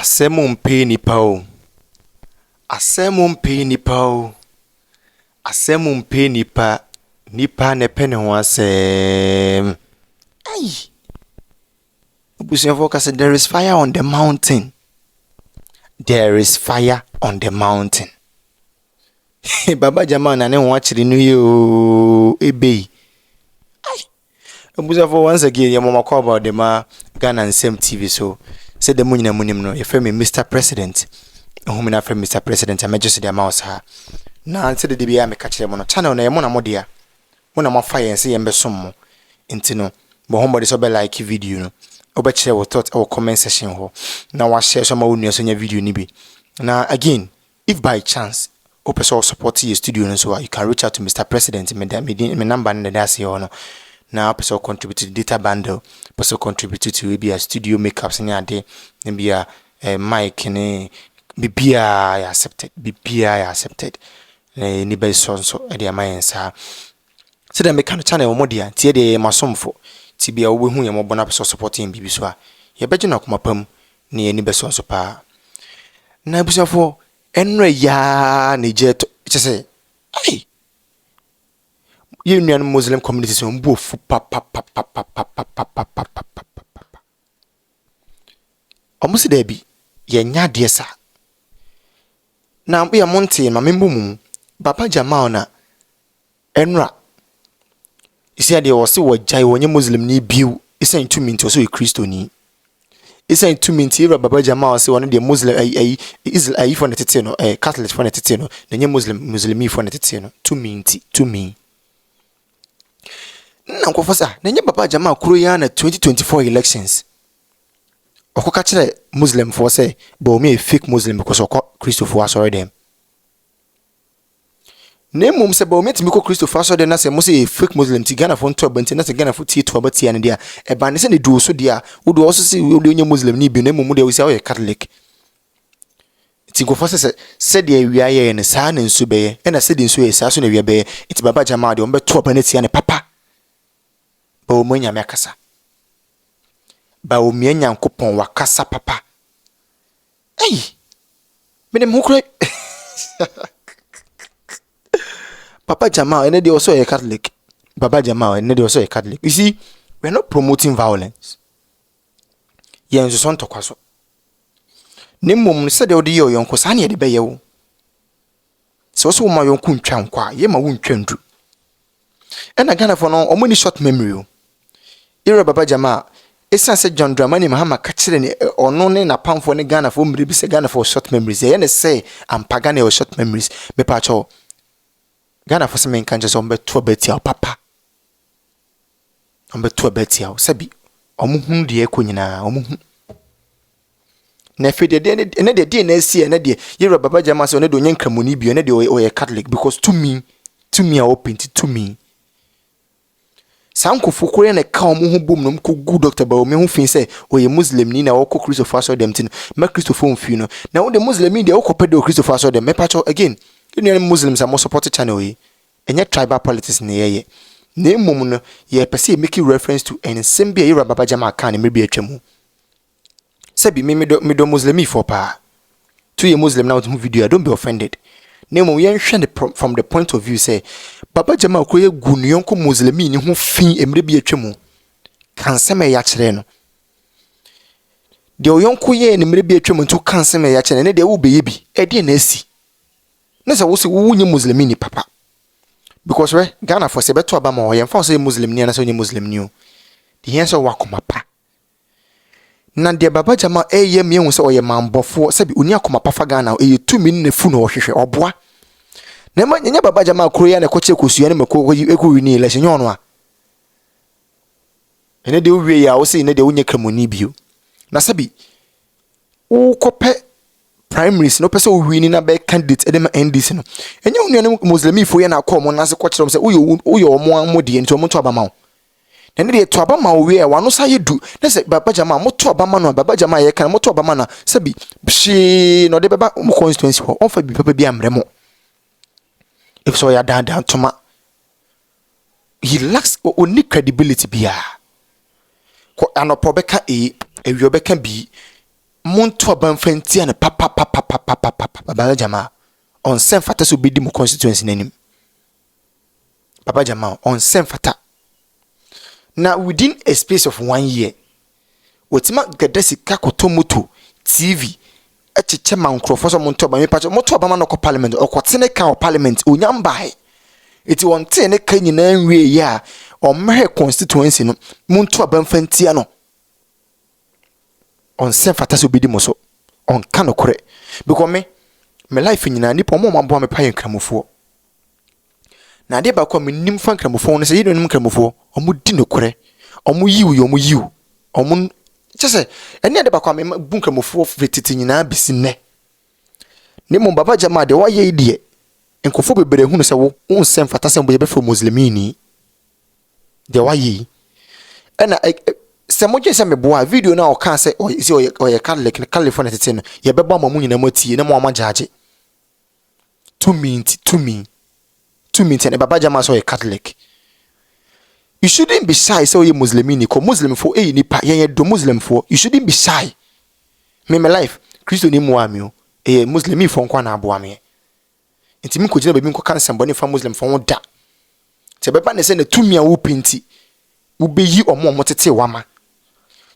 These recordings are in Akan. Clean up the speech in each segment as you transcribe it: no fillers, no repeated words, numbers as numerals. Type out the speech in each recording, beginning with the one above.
Asɛm mpe nipa o. Asɛm mpe nipa o. Asɛm mpe nipa. Nipa ne pɛ ne ho asɛm. Ai. Obusuafo ka say there is fire on the mountain. There is fire on the mountain. Baba Jamal na ne ho akyere no yo ebe. Ai. Obusuafo once again yamama call about the Ghana Nsem TV so. Say the munyina munim no ye me Mr. President. Whom na friend Mr. President I just the mouse ha. Na say the bia me ka kire mo no channel na ye mo na mo dia. Mo na mo fa yen say ye besom mo. Enti no bo homebody so be like video no. Oba kire wo thought or comment section ho. Na wa share so ma wonu so nya video ni bi. Na again if by chance open source support your studio no so you can reach out to Mr. President me number na da say no. Now person contribute to the data bundle, person contribute to maybe a studio makeups and ade, maybe a mic and be accepted, accepted. Anybody so at the amount so then make kind of channel more dear, tie de masom for tibia we who more bona person supporting bibi so a ye beje na kuma pam ne ani beso so pa na busa for enre ya ne je to say ai Union Muslim communities on both almost there be ye nya de sa na we amonte ma membo mu Papa Jamal na enra isi ade wo se wo jai wonye Muslim ni biu isen tumi nti so e Kristo ni isen tumi nti Papa Jamal se won de Muslim Israel for netete no Catholic for netete no na nye Muslimi for netete no tumi na nkofosa na nye Papa Jamal kuro ya na 2024 elections okoka kire Muslim for say Bawumia fake Muslim because Christopher sorry them nemum se Bawumia timi ko Christopher sorry na se mo say fake Muslim ti Ghana for nto abanti na se Ghana for ti to abati ya ne dia e ba ne se ne do so dia wo do so se wo de onye Muslim ni bi nemum de wo say wo Catholic ti nkofosa se de awia ye ne sa na nsu be e na se de nsu ye sa so na awia be iti Papa Jamal de on be to abanti ya ne papa Bawumia Nyame akasa Bawumia Nyankopon wakasa papa ei menem hukure Papa Jamal ene dey also a Catholic Papa Jamal ene dey also a Catholic you see we are not promoting violence yen so son tokwaso nemum se de odi ye yonko sa na ye de beye wo so so ma yonko ntwa nkwa ye ma wo ntwa ndu ena Ghana for no omoni short memory o ira Papa Jamal esan se John Dramani Mahama ka kire ne ono ne na pamfo ne Ghana for mri bi se Ghana for short memories ye ne say ampaga ne short memories me pa cho Ghana for se men kan just ombe to betia papa ombe to betia sabi omuhun de ekonyina omuhun na fe de na si na de ira Papa Jamal se one de onye nkramoni bi one de o Catholic because to me are open to me Sanko kure ne ka omo ho bom no ko gu Dr. Bawumia ho fin say oye Muslim ni na woko Christopher so dem tin ma Christopher mfi no na wo de Muslim ni de woko pede o Christopher so dem me pacho again you Muslims are more support channel yi enye tribal politics ne ye na emom no ye pese make reference to en sembe ye Papa Jamal kan me bi atwam sabi me do Muslimi for pa to ye Muslim now to video don't be offended nemo yen hwe from the point of view say Papa Jamal ko ye gunu yonko Muslimi ni ho fin emre bi atwemu kan sema ya kire no de yonko ye ni emre bi atwemu to kan sema ya kire ne de wo be ye bi e de na asi na se wo se wo nye Muslimi ni papa because we Ghana for se beto aba ma o ye fa so ye Muslim ni na so nye Muslim ni o de yen so wakoma pa na de Papa Jamal ye me hu se o ye mambofo se bi oni akoma pa fa Ghana e tumi ne fu no o hwehwe oboa na ma nyanya Papa Jamal kuro ya na koche kosua ne mako ekuwi ni le hyenyo no a ene de uwie ya wo se ne de unye kramoni bio na sabi wo kope primaries no pese uwi ni na be candidate edema NDC no enye unu Muslimi fo ya na akọ na se koche se uyo omo amode nti omo to abama na ne de to abama uwie ya wano sa yedu na se Papa Jamal mo to abama no Papa Jamal ye kan mo to abama na sabi bshi no de beba mo constituency ho onfa bi papa bi amremo if so ya down toma he lacks only credibility bia ko anopo beka ewio beka bi monto abanfantia ne papa Baba Jamal on sem fata so bedi mu constituency nanim. Baba Jamal on sem fata. Now within a space of 1 year, wotima gadasi kakoto moto TV echeche mankrofo so monto ba me pacho moto ba no ko parliament okotene kan parliament onyambae eti wonte ne kan nyina nwie ya o mhe constituency no monto ba mfantia no on sem fata so bedi mo so on kan okore because me life nyina ni pomo mabo me paye nkramofo na de ba kwa me nim fa nkramofo no se yi no nim nkramofo omu di nokore omu yiwu omu chese eni ade ba kwa me bu nkramofo fetiti nyina bisi ne mo Baba Jamal de waye ide nkofo bebere hunu se wo nsem fata se mbo ye be fo muslimini de waye ena se moje se meboa video na o kan se o ye Catholic na California tete no ye beba mamu nyina matie na mo amajaje to me and Baba Jamal so ye Catholic. You shouldn't be shy so you Muslimini ko Muslim for nipa ye do Muslim for you shouldn't be shy. Me my life Christo ni mo ami o Muslimi for nkwa na abo ami. Nti mi ko gina bebi nko kan samboni fa Muslim for da. Te beba ne se na tumi a wo penti wo beyi omo tete wama.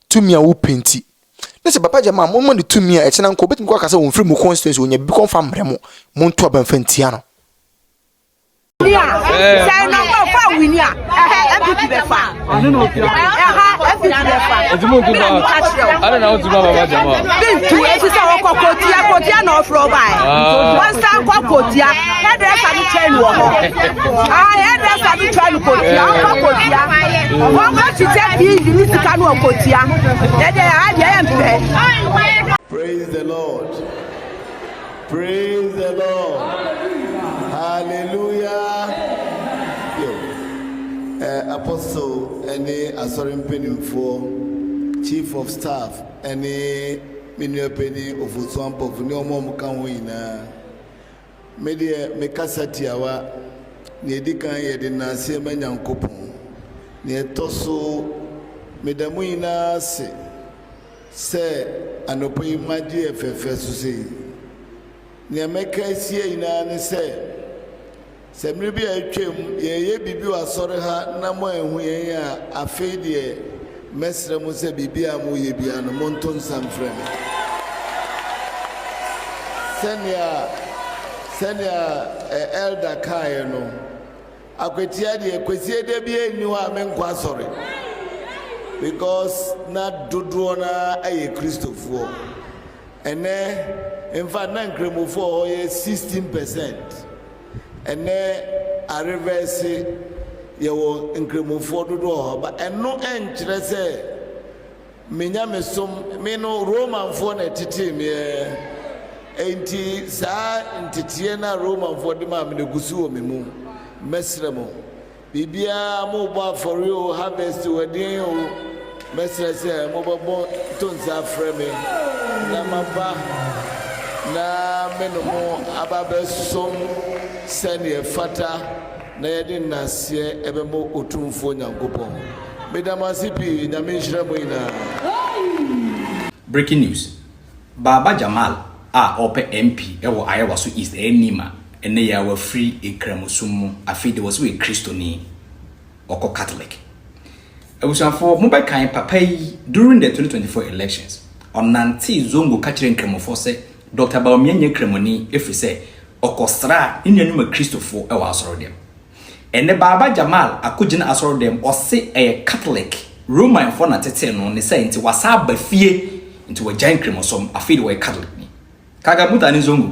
Tumi a wo penti. Na se Baba Jamal mo ne tumi a e chena nko betim ko aka se won free mu constituency onya bi kon fa mremo mo nto abanfantia no. Say no go for winia MPP be fa I don't know what to do about Jamal. Bintu esi se wo kotia na ofro bai one stand kotia head rest am train wo ho head rest am train kotia one go to take the musical no kotia Praise the Lord. Praise the Lord. Hallelujah. Apostle, any Asorin Penny Chief of Staff, any Minor Penny of Swamp of No Mom can win. Media Mekasatiawa, Nedika Yedina Semenyan Coupon, near Tosso, Medamuina say, and open my dear first to say. Nyame kasie ina ne se mre bi atwam ye bibi wasore ha na mo ehu ye a afei de mesre mo se bibi a mo ye bia no monton samfrem senia elder kai no akwetia de kwesie de bi enu a me nkwa sore because na dodo na aye Christopher in fact, na nkremofo oye 16%. Ene a reverse ye wo nkremofo dodo ba eno enkyere se menya mesom me no Roman fo na tete me enti sa ntetie na Roman fo de ma me gusu o me mu mesre mo bibia mo bo afori o harvest wedin o mesre se mo bo tonsa frame na maba na menomo ababe som sene fata na yede nasie ebemo otumfo nyankopon medamasipi na menhiramo ina. Breaking news. Baba Jamal ope MP ewo Iowa so East enima ene ya wa free ekramusum afide was we Christoni oko Catholic. Ebusanfo mobile kan papa during the 2024 elections on nanti zongo kachire nkramofo se Dr. Bawumia nye kremoni efise okosra inyanuma Christopher ewa asorodem. Ene Baba Jamal akugina asorodem ose Catholic Roman for na tete no ne say nti wasa ba fie nti wajan kremosom afide we Catholic ni. Kaga mutane zongo.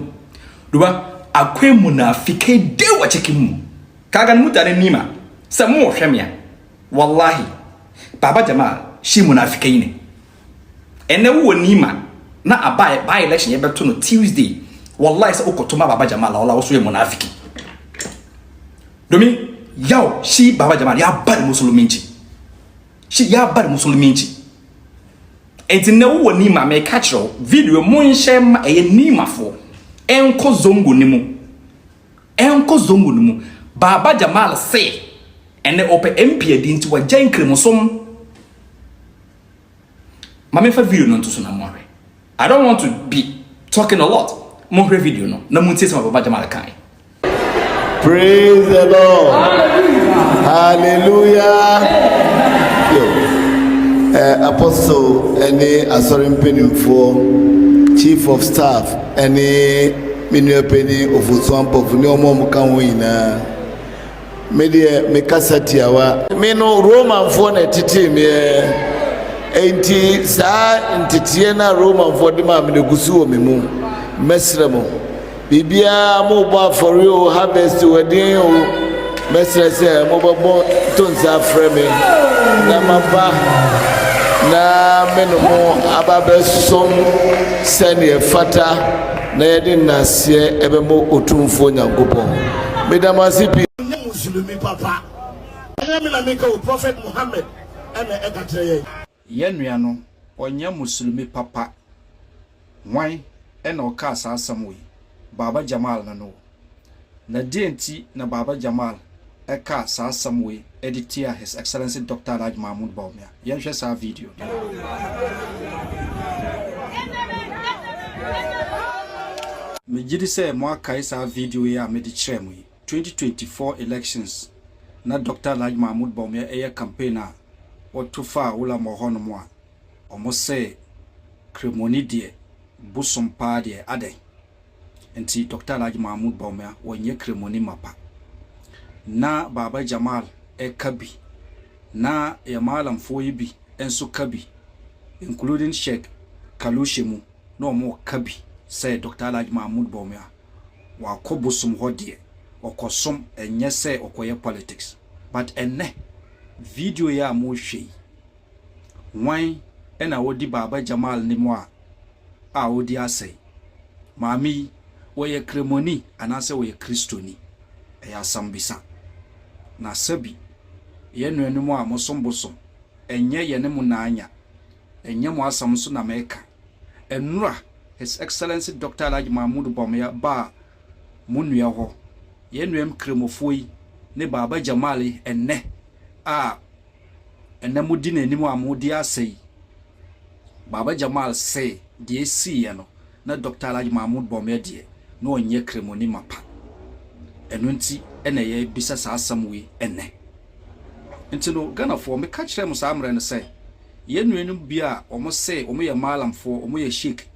Duba akwemu na afike de wa chekimu. Kaga mutane nima se mo hwemia. Wallahi Baba Jamal shi munafike ine. Ene wo nima na abai by election ye beto no Tuesday wallahi sa okotoma Baba Jamal wala wo so ye munafiki domi yaw shi Baba Jamal ya bar musulminci shi ya bar musulminci enti ne wo ni ma me catch video mo nhye ma ye ni mafo enko zongo ni mu Baba Jamal say ene ope MP edi nti wa jan kremosom ma me fa video no nto so na mo I don't want to be talking a lot. More video no. Na muntie some Baba Jamal kan. Praise the Lord. Hallelujah. Apostle any asorin penimfo, chief of staff any minupeni ofusuampo funi omo muka ho yina. Me de me kasati awa. Me no Roman fo na tete me enti sa ntete na Roman fo de ma me gusu o me mu. Mesremo. Bibia mo ba for you harvest wedding o. Mesre se mo bo tonza frame na maba na menomo ababesom sene fata na yedi nasie ebemo otumfo nyankopon medamasi bi muslimi papa anya na meka o prophet Muhammad ana ekatreye yenua no onya muslimi papa wan ena oka asasam we Baba Jamal na denti na Baba Jamal eka asasam we editor His Excellency Dr. Mahmoud Bawumia. Yenhwe sa video. Mejidi se mo aka sa video ya medi kyerem yi 2024 elections na Dr. Mahmoud Bawumia eye campaign a otofa wula mo hono mo a omo se kremoni de busom pa de ade enti Dr. Mahmoud Bawumia wonye kremoni mapa na Baba Jamal kabi na ya malam foyi bi enso kabi including Sheikh Kalushemu no mo kabi say Dr. Mahmoud Bawumia wa kobosum hodie okosom enye say okoye politics but enne video ya mo hwei wan ena wodi Baba Jamal ni mo a wodi asai mami woye kremoni anase woye kristoni eya sambisa na sabi yenu enum a mosombosom enye yene mu naanya enye mu asam so na meka enura His Excellency Dr. Mahmoud Bawumia ba munua ho yenuem kremofoi ne Baba Jamal enne a enamudi nanim a mudi asai Baba Jamal say de si no na Dr. Mahmoud Bawumia de no onye kremoni mapa enunti ene ye bisa sa asam we enne nti no Ghana for me catch them sa amre no say yenuenum bia omo say omo ye malam for omo ye sheik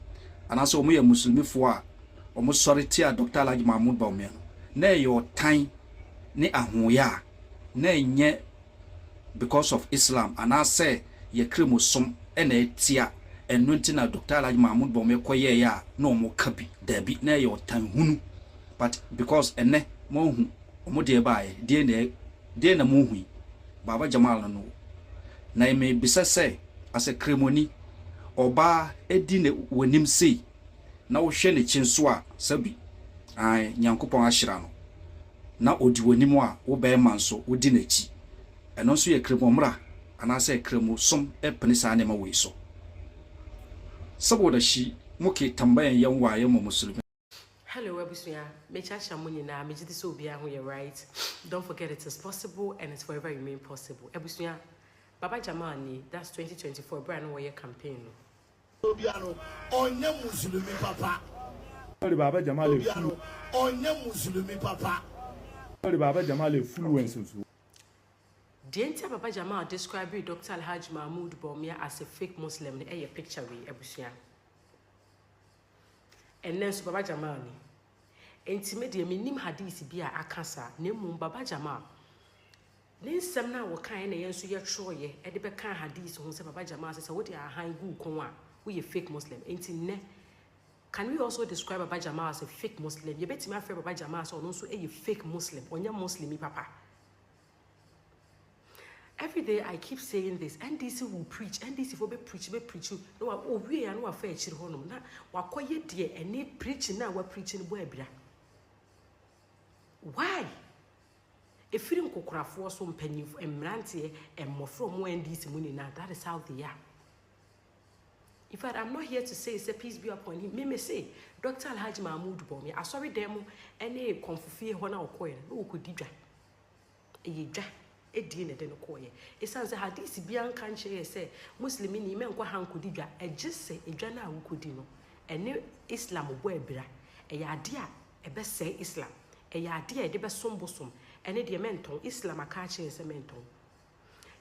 anaso omo ye muslimi for a omo sorry tia Dr. Mahmoud Bawumia na your time ne ahoya na enye because of Islam anase ye kremosom ene tia enunti na Dr. Mahmoud Bawumia koye ya na omo kabi dabi na your time hunu but because ene mo hu omo de bae de na mo hu Baba Jamal no na ime bisa se ase kremoni oba edi ne wonim sei na wo hwe ne chinso a sabi ai nyankopon ahyira no na odi wonim a wo be manso odi na chi eno so ye kremomra ana se kremo som epene sa ne ma we so saboda shi muke tambayan yan waye mu musulmi. Hello, Abusuya. Mechacha Munina, Mejidi Obia, you're right. Don't forget it is possible and it's forever remain possible. Abusuya, Baba Jamal, that's 2024 brand new year campaign. Obiano, onye muslimi papa. Baba Jamal Obiano, onye muslimi papa. Baba Jamal influences. The entire Baba Jamal described Dr. Mahmoud Bawumia as a fake Muslim in a picture with Abusuya. And then Baba Jamal intimate minim hadith bi a akasa na mum Baba Jamal ne nsem na wo kan na yenso ye troye e de be kan hadith ho se Baba Jamal say what ya han gu kon a we a fake Muslim entine. Can we also describe Baba Jamal as a fake Muslim? You bet me afre Baba Jamal so no so a fake Muslim onya Muslimi papa. Every day I keep saying this. NDC will preach. NDC will be preach. No, oh we are no affair. Chirhonom na wakoye die any preaching na we preaching boy bia. Why? If you don't kokra for some penny and mrantie and more from NDC money now, that is how they are. In fact, I'm not here to say peace be upon him. Me say Dr. Mahmoud Bawumia. I sorry demo any confufi hona okoye no could didra. edi ne de no koye esan se hadisi bia nka nche say muslim ni me nkwa hankodi dwa egese edwa na awukodi no ene islam bo ebira eya ade a ebe say islam eya ade a ede be sombosom ene de menton islam aka che se menton.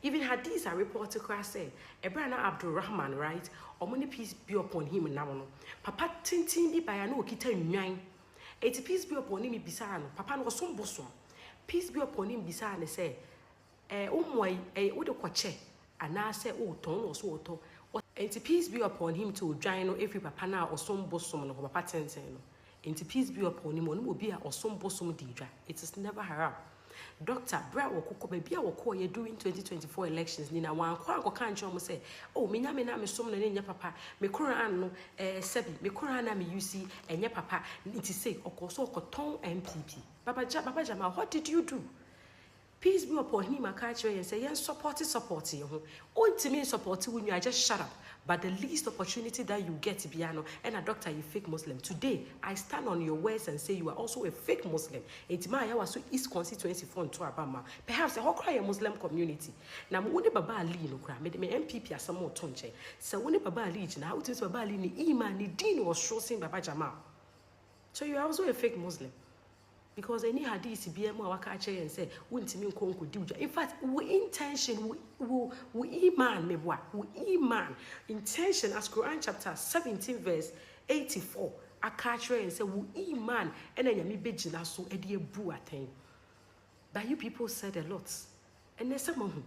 Even hadiths are reported to say, Ebrana Abdurrahman, right? Or many peace be upon him now. Papa tintin be by no kita nyan. 80 peace be upon him bisano. Papa no some bosom. Peace be upon him bisane say, Udo kwache, and I say, oh, ton or so to. 80 peace be upon him to join every papa now or some bosom or papa tintin. 80 peace be upon him or be or some bosom didra. It is never haram. Doctor Bra woko baby a woko ye during 2024 elections ni na wan kwa kan chom say oh me nyame na me som no nya papa me Quran no sebi me Quran na me UC enya papa nti say okoso okoton MPP Baba Jamal, what did you do? Peace be upon him and catch you and say yes support you ultimately support when you are just shut up. But the least opportunity that you get to be and a doctor you fake Muslim. Today I stand on your words and say you are also a fake Muslim. It's my was East constituency for to Abama. Perhaps a whole cry a Muslim community. Now when Baba Ali no cry made me MPP as some more tonche. So when Baba Ali now it is Baba Ali ni Iman ni Deen was showing Baba Jamal. So you are also a fake Muslim. Because any hadith BM waka ache and say wuntimi nkonko di uja. In fact, we intention we iman mebwa we iman intention as Quran chapter 17 verse 84 akache and say we iman ena nyame begina so e de ebu aten. But you people said a lot. And there's some who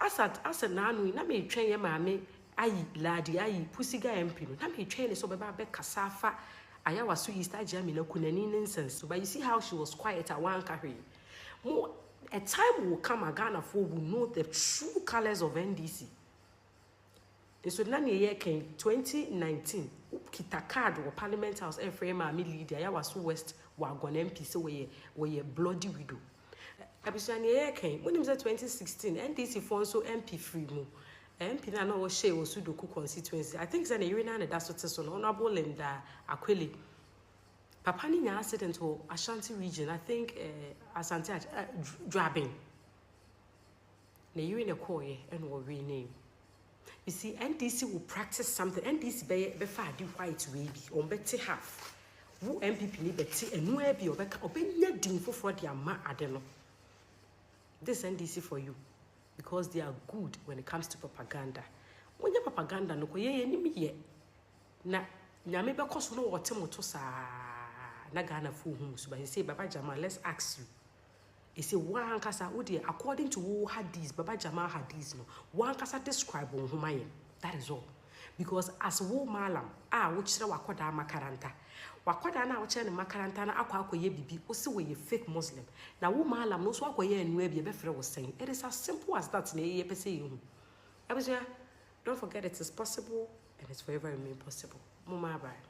asad na anu na me twen ye maame ayi ladi ayi pusiga MP no na me twen so beba be kasafa Aya was so East Germany kunani nonsense. But you see how she was quiet at one carry. More a time will come a Ghana for will know the true colors of NDC. And so nani year came 2019. Kita card or Parliament House FM ami leader. Aya was so West wagon MP so we bloody widow. Abisani year came when it was 2016. NDC for so MP free mo. MP na no share Osudoku constituency. I think it's an area na that's what so honorable Linda Akweli. Papa ni nya accident to Ashanti region. I think Asante Drabin. Na you na call ye and will rename. You see NDC will practice something. NDC be far di white way bi on better half. Wo MPP ni beti enu e bi obeka obenya din foforo di ama ade no. This NDC for you. Because they are good when it comes to propaganda. When you propaganda, no ye ni ye na nyame be koso no wote moto sa na Ghana fu hu so. But you say Baba Jamal, let's ask you. You say one kasa odi according to who hadith Baba Jamal hadith no one kasa describe won humaye. That is all. Because as wo malam which wakoda makaranta wakoda na woche ne makaranta na akwakoye bibi o se we fake Muslim na wo malam no so akoye anu e be frɛ wo sen. It is as simple as that na ye pese you. Don't forget it is possible and it's forever remain possible. Mama bye.